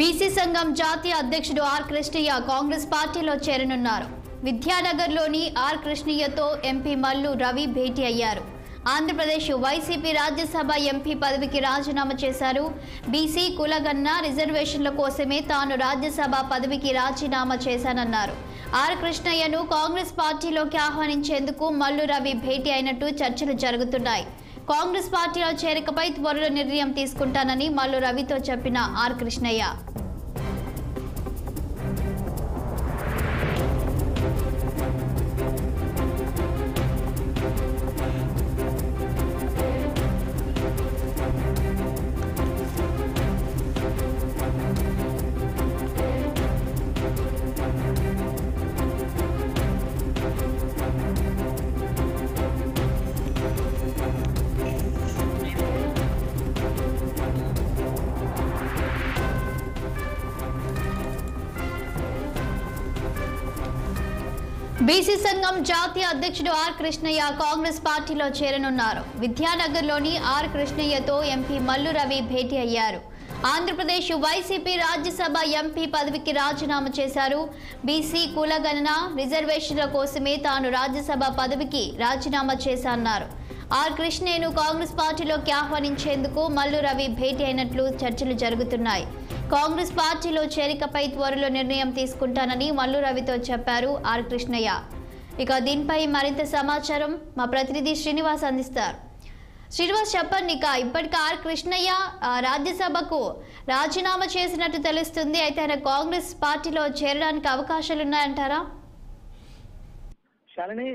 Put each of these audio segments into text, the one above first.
BC సంఘం జాతీయ అధ్యక్షుడు ఆర్ కృష్ణయ్య కాంగ్రెస్ పార్టీలో చేరనున్నారు. విద్యానగర్లోని ఆర్ కృష్ణయ్యతో ఎంపీ మల్లు రవి భేటీ అయ్యారు. ఆంధ్రప్రదేశ్ వైసీపీ రాజ్యసభ ఎంపీ పదవికి రాజీనామా చేశారు. బీసీ కులగన్న రిజర్వేషన్ల కోసమే తాను రాజ్యసభ పదవికి రాజీనామా చేశానన్నారు. ఆర్ కృష్ణయ్యను కాంగ్రెస్ పార్టీలోకి ఆహ్వానించేందుకు మల్లు రవి భేటీ అయినట్టు చర్చలు జరుగుతున్నాయి. కాంగ్రెస్ పార్టీలో చేరికపై త్వరలో నిర్ణయం తీసుకుంటానని మల్లు రవితో చెప్పిన ఆర్ కృష్ణయ్య బీసీ సంఘం జాతీయ అధ్యక్షుడు ఆర్ కృష్ణయ్య కాంగ్రెస్ పార్టీలో చేరనున్నారు. విద్యానగర్లోని ఆర్ కృష్ణయ్యతో ఎంపీ మల్లు రవి భేటీ అయ్యారు. ఆంధ్రప్రదేశ్ వైసీపీ రాజ్యసభ ఎంపీ పదవికి రాజీనామా చేశారు. బీసీ కులగణన రిజర్వేషన్ల కోసమే తాను రాజ్యసభ పదవికి రాజీనామా చేశారన్నారు. ఆర్ కృష్ణయ్యను కాంగ్రెస్ పార్టీలోకి ఆహ్వానించేందుకు మల్లు రవి భేటీ అయినట్లు చర్చలు జరుగుతున్నాయి. కాంగ్రెస్ పార్టీలో చేరికపై త్వరలో నిర్ణయం తీసుకుంటానని మల్లు రవితో చెప్పారు ఆర్ కృష్ణయ్య. ఇక దీనిపై మరింత సమాచారం మా ప్రతినిధి శ్రీనివాస్ అందిస్తారు. శ్రీనివాస్, చెప్పండి. ఇప్పటికే ఆర్ కృష్ణయ్య రాజ్యసభకు రాజీనామా చేసినట్టు తెలుస్తుంది. అయితే ఆయన కాంగ్రెస్ పార్టీలో చేరడానికి అవకాశాలు ఉన్నాయంటారా? శాలిని,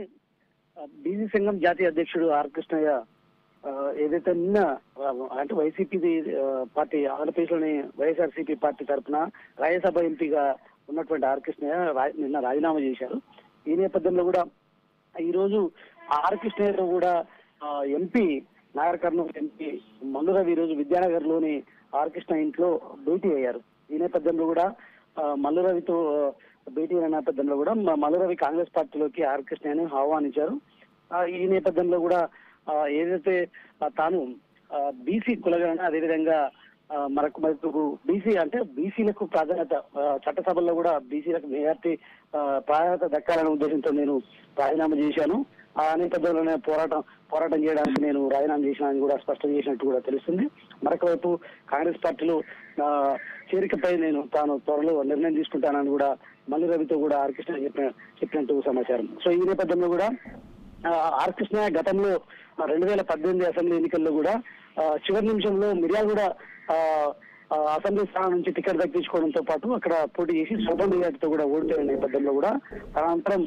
బీసీ సంఘం జాతీయ అధ్యక్షుడు ఆర్ కృష్ణయ్య ఏదైతే నిన్న అంటే వైసీపీ పార్టీ ఆంధ్రప్రదేశ్ లోని వైఎస్ఆర్సీపీ పార్టీ తరఫున రాజ్యసభ ఎంపీగా ఉన్నటువంటి ఆర్ కృష్ణయ్య నిన్న రాజీనామా చేశారు. ఈ నేపథ్యంలో కూడా ఈ రోజు ఆర్ కృష్ణయ్యతో కూడా ఎంపీ నాగర్ కర్నూలు ఎంపీ మల్లు రవి ఈ రోజు విద్యానగర్ లోని ఆర్ కృష్ణ ఇంట్లో భేటీ అయ్యారు. ఈ నేపథ్యంలో కూడా మల్లు రవితో భేటీ అయిన నేపథ్యంలో కూడా మల్లు రవి కాంగ్రెస్ పార్టీలోకి ఆర్ కృష్ణయ్యని ఆహ్వానించారు. ఈ నేపథ్యంలో కూడా ఏదైతే తాను బీసీ కులగణన అదేవిధంగా మరొక బీసీ అంటే బీసీలకు ప్రాధాన్యత చట్టసభల్లో కూడా బీసీలకు మెజార్టీ ప్రాధాన్యత దక్కాలనే ఉద్దేశంతో నేను రాజీనామా చేశాను. ఆ నేపథ్యంలోనే పోరాటం చేయడానికి నేను రాజీనామా చేసినానని కూడా స్పష్టం చేసినట్టు కూడా తెలుస్తుంది. మరొక వైపు కాంగ్రెస్ పార్టీలో చేరికపై తాను త్వరలో నిర్ణయం తీసుకుంటానని కూడా మల్లు రవితో కూడా ఆర్ కృష్ణ చెప్పినట్టు సమాచారం. సో ఈ నేపథ్యంలో కూడా ఆర్ కృష్ణ గతంలో 2018 అసెంబ్లీ ఎన్నికల్లో కూడా చివరి నిమిషంలో మిర్యాలగూడ అసెంబ్లీ స్థానం నుంచి టికెట్ దక్కించుకోవడంతో పాటు అక్కడ పోటీ చేసి స్వల్ప మెజార్టీతో కూడా ఓడిపోయిన నేపథ్యంలో కూడా అనంతరం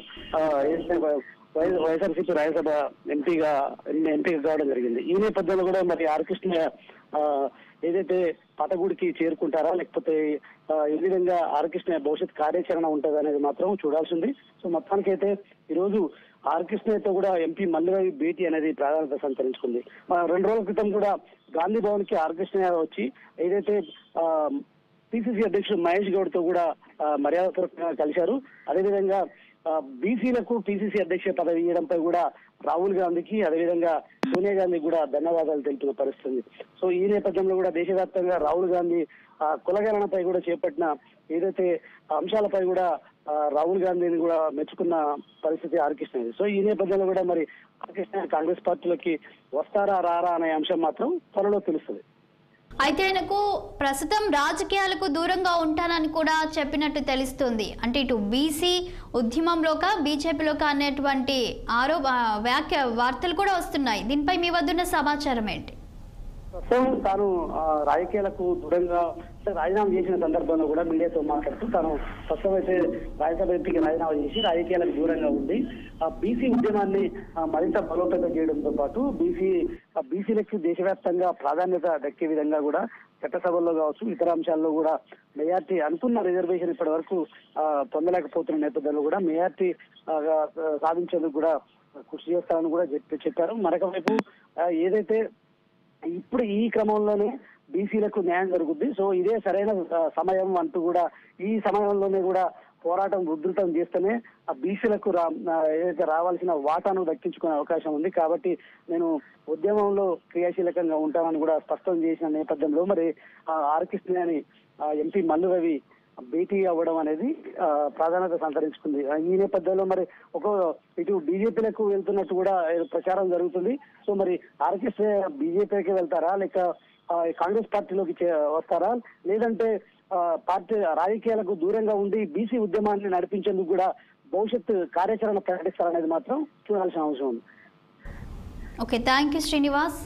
వైఎస్ఆర్సీపీ రాజ్యసభ ఎంపీగా కావడం జరిగింది. ఈ నేపథ్యంలో కూడా మరి ఆర్ కృష్ణ ఏదైతే పటగూడికి చేరుకుంటారా లేకపోతే ఏ విధంగా ఆర్ కృష్ణ భవిష్యత్ కార్యాచరణ ఉంటుంది అనేది మాత్రం చూడాల్సింది. సో మొత్తానికైతే ఈరోజు ఆర్ కృష్ణయ్యతో కూడా ఎంపీ మల్లు రవి భేటీ అనేది ప్రాధాన్యత సంతరించుకుంది. 2 రోజుల క్రితం కూడా గాంధీ భవన్ కి ఆర్ కృష్ణయ్య వచ్చి ఏదైతే పిసిసి అధ్యక్షుడు మహేష్ గౌడ్ తో కూడా మర్యాదపూర్వకంగా కలిశారు. అదేవిధంగా బీసీలకు పిసిసి అధ్యక్ష పదవి ఇవ్వడంపై కూడా రాహుల్ గాంధీకి అదేవిధంగా సోనియా గాంధీకి కూడా ధన్యవాదాలు తెలిపిన పరిస్థితి. సో ఈ నేపథ్యంలో కూడా దేశవ్యాప్తంగా రాహుల్ గాంధీ కులగణనపై కూడా చేపట్టిన ఏదైతే అంశాలపై కూడా రాహుల్ గాంధీని కూడా మెచ్చుకున్న పరిస్థితి ఆర్ కృష్ణయ్య. సో ఈ నేపథ్యంలో కూడా మరి ఆర్ కృష్ణ కాంగ్రెస్ పార్టీలోకి వస్తారా రారా అనే అంశం మాత్రం త్వరలో తెలుస్తుంది. అయితే ఆయనకు ప్రస్తుతం రాజకీయాలకు దూరంగా ఉంటానని కూడా చెప్పినట్టు తెలుస్తుంది. అంటే ఇటు బీసీ ఉద్యమంలోక బీజేపీలోక అనేటువంటి వార్తలు కూడా వస్తున్నాయి. దీనిపై మీ వద్దున్న సమాచారం ఏంటి? ప్రస్తుతం తాను రాజకీయాలకు దూరంగా రాజీనామా చేసిన సందర్భంలో కూడా మీడియాతో మాట్లాడుతూ తాను ప్రస్తుతం అయితే రాజ్యసభ ఎంపీకి రాజీనామా చేసి రాజకీయాలకు దూరంగా ఉంది బీసీ ఉద్యమాన్ని మరింత బలోపేతం చేయడంతో పాటు బీసీలకు దేశవ్యాప్తంగా ప్రాధాన్యత దక్కే విధంగా కూడా చట్టసభల్లో కావచ్చు ఇతర అంశాల్లో కూడా మెజార్టీ అనుకున్న రిజర్వేషన్ ఇప్పటి వరకు పొందలేకపోతున్న నేపథ్యంలో కూడా మెజార్టీ సాధించేందుకు కూడా కృషి చేస్తారని కూడా చెప్పారు. మరొక వైపు ఏదైతే ఇప్పుడు ఈ క్రమంలోనే బీసీలకు న్యాయం జరుగుద్ది. సో ఇదే సరైన సమయం అంటూ కూడా ఈ సమయంలోనే కూడా పోరాటం ఉధృతం చేస్తేనే ఆ బీసీలకు ఏదైతే రావాల్సిన వాటాను దక్కించుకునే అవకాశం ఉంది. కాబట్టి నేను ఉద్యమంలో క్రియాశీలకంగా ఉంటానని కూడా స్పష్టం చేసిన నేపథ్యంలో మరి ఆర్ కృష్ణయ్యని ఎంపీ మల్లు రవి భేటీ అవ్వడం అనేది ప్రాధాన్యత సంతరించుకుంది. ఈ నేపథ్యంలో మరి ఇటు బీజేపీలకు వెళ్తున్నట్టు కూడా ప్రచారం జరుగుతుంది. సో మరి ఆర్కెస్ట్రా బీజేపీకి వెళ్తారా, లేక కాంగ్రెస్ పార్టీలోకి వస్తారా, లేదంటే పార్టీ రాజకీయాలకు దూరంగా ఉండి బీసీ ఉద్యమాన్ని నడిపించేందుకు కూడా భవిష్యత్ కార్యాచరణ ప్రకటిస్తారనేది మాత్రం చూడాల్సిన అవసరం ఉంది. Okay, thank you Srinivas.